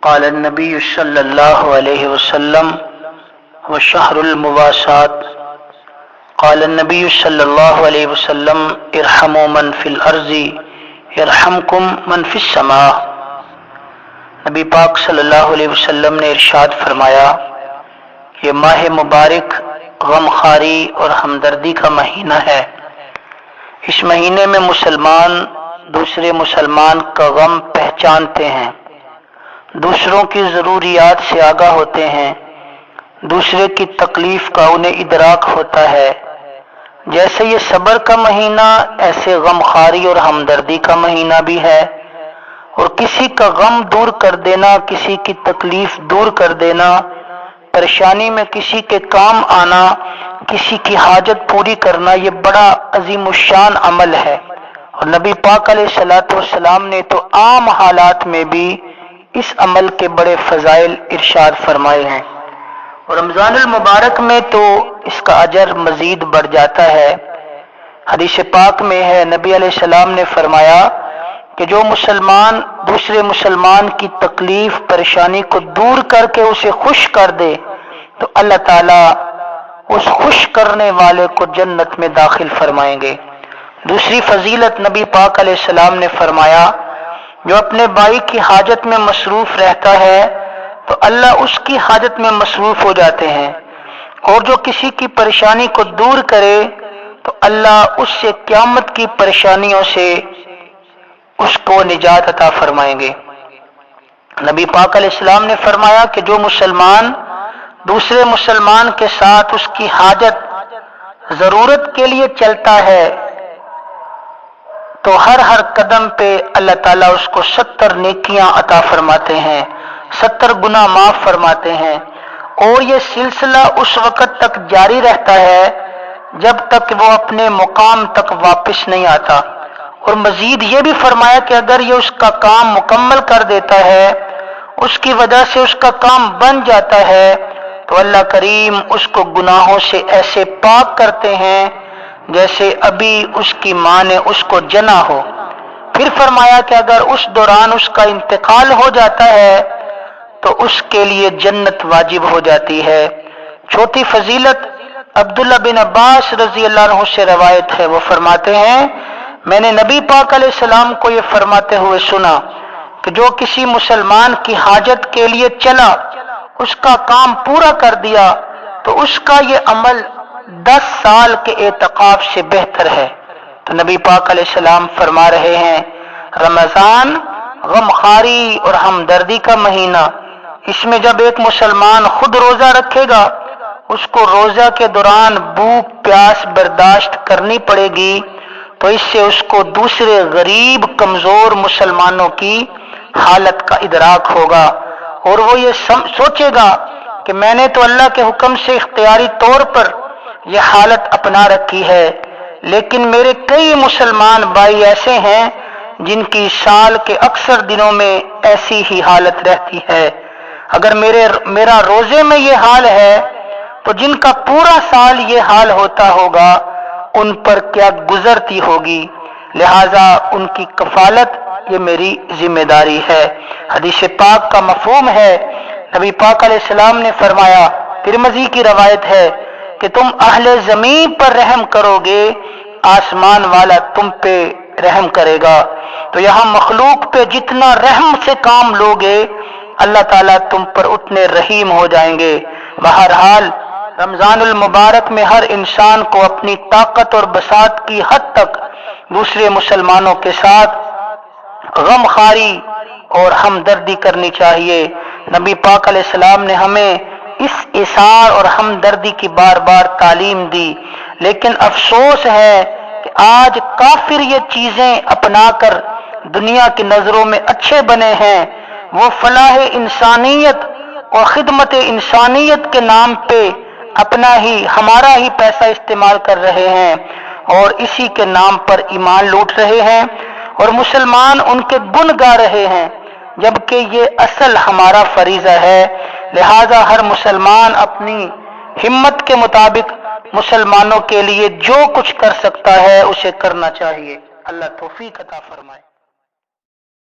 قال النبی صلی اللہ علیہ وسلم وشہر المواسات قال النبی صلی اللہ علیہ وسلم ارحموا من فی الارض یرحمکم من فی السماء۔ نبی پاک صلی اللہ علیہ وسلم نے ارشاد فرمایا، یہ ماہ مبارک غمخواری اور ہمدردی کا مہینہ ہے۔ اس مہینے میں مسلمان دوسرے مسلمان کا غم پہچانتے ہیں، دوسروں کی ضروریات سے آگاہ ہوتے ہیں، دوسرے کی تکلیف کا انہیں ادراک ہوتا ہے۔ جیسے یہ صبر کا مہینہ، ایسے غمخواری اور ہمدردی کا مہینہ بھی ہے، اور کسی کا غم دور کر دینا، کسی کی تکلیف دور کر دینا، پریشانی میں کسی کے کام آنا، کسی کی حاجت پوری کرنا، یہ بڑا عظیم الشان عمل ہے۔ اور نبی پاک علیہ الصلوۃ والسلام نے تو عام حالات میں بھی اس عمل کے بڑے فضائل ارشاد فرمائے ہیں، اور رمضان المبارک میں تو اس کا اجر مزید بڑھ جاتا ہے۔ حدیث پاک میں ہے، نبی علیہ السلام نے فرمایا کہ جو مسلمان دوسرے مسلمان کی تکلیف پریشانی کو دور کر کے اسے خوش کر دے تو اللہ تعالیٰ اس خوش کرنے والے کو جنت میں داخل فرمائیں گے۔ دوسری فضیلت نبی پاک علیہ السلام نے فرمایا، جو اپنے بھائی کی حاجت میں مصروف رہتا ہے تو اللہ اس کی حاجت میں مصروف ہو جاتے ہیں، اور جو کسی کی پریشانی کو دور کرے تو اللہ اس سے قیامت کی پریشانیوں سے اس کو نجات عطا فرمائیں گے۔ نبی پاک علیہ السلام نے فرمایا کہ جو مسلمان دوسرے مسلمان کے ساتھ اس کی حاجت ضرورت کے لیے چلتا ہے تو ہر قدم پہ اللہ تعالیٰ اس کو 70 نیکیاں عطا فرماتے ہیں، 70 گناہ معاف فرماتے ہیں، اور یہ سلسلہ اس وقت تک جاری رہتا ہے جب تک وہ اپنے مقام تک واپس نہیں آتا۔ اور مزید یہ بھی فرمایا کہ اگر یہ اس کا کام مکمل کر دیتا ہے، اس کی وجہ سے اس کا کام بن جاتا ہے، تو اللہ کریم اس کو گناہوں سے ایسے پاک کرتے ہیں جیسے ابھی اس کی ماں نے اس کو جنا ہو۔ پھر فرمایا کہ اگر اس دوران اس کا انتقال ہو جاتا ہے تو اس کے لیے جنت واجب ہو جاتی ہے۔ چوتھی فضیلت عبداللہ بن عباس رضی اللہ عنہ سے روایت ہے، وہ فرماتے ہیں، میں نے نبی پاک علیہ السلام کو یہ فرماتے ہوئے سنا کہ جو کسی مسلمان کی حاجت کے لیے چلا، اس کا کام پورا کر دیا تو اس کا یہ عمل 10 سال کے اعتکاف سے بہتر ہے۔ تو نبی پاک علیہ السلام فرما رہے ہیں، رمضان غمخواری اور ہمدردی کا مہینہ، اس میں جب ایک مسلمان خود روزہ رکھے گا، اس کو روزہ کے دوران بھوک پیاس برداشت کرنی پڑے گی، تو اس سے اس کو دوسرے غریب کمزور مسلمانوں کی حالت کا ادراک ہوگا، اور وہ یہ سوچے گا کہ میں نے تو اللہ کے حکم سے اختیاری طور پر یہ حالت اپنا رکھی ہے، لیکن میرے کئی مسلمان بھائی ایسے ہیں جن کی سال کے اکثر دنوں میں ایسی ہی حالت رہتی ہے۔ اگر میرا روزے میں یہ حال ہے تو جن کا پورا سال یہ حال ہوتا ہوگا ان پر کیا گزرتی ہوگی، لہذا ان کی کفالت یہ میری ذمہ داری ہے۔ حدیث پاک کا مفہوم ہے، نبی پاک علیہ السلام نے فرمایا، ترمذی کی روایت ہے کہ تم اہل زمین پر رحم کرو گے، آسمان والا تم پہ رحم کرے گا۔ تو یہاں مخلوق پہ جتنا رحم سے کام لوگے، اللہ تعالیٰ تم پر اتنے رحیم ہو جائیں گے۔ بہرحال رمضان المبارک میں ہر انسان کو اپنی طاقت اور بساط کی حد تک دوسرے مسلمانوں کے ساتھ غمخواری اور ہمدردی کرنی چاہیے۔ نبی پاک علیہ السلام نے ہمیں اس ایثار اور ہمدردی کی بار بار تعلیم دی، لیکن افسوس ہے کہ آج کافر یہ چیزیں اپنا کر دنیا کی نظروں میں اچھے بنے ہیں، وہ فلاح انسانیت اور خدمت انسانیت کے نام پہ ہمارا ہی پیسہ استعمال کر رہے ہیں، اور اسی کے نام پر ایمان لوٹ رہے ہیں، اور مسلمان ان کے گن گا رہے ہیں، جبکہ یہ اصل ہمارا فریضہ ہے۔ لہذا ہر مسلمان اپنی ہمت کے مطابق مسلمانوں کے لیے جو کچھ کر سکتا ہے اسے کرنا چاہیے۔ اللہ توفیق عطا فرمائے۔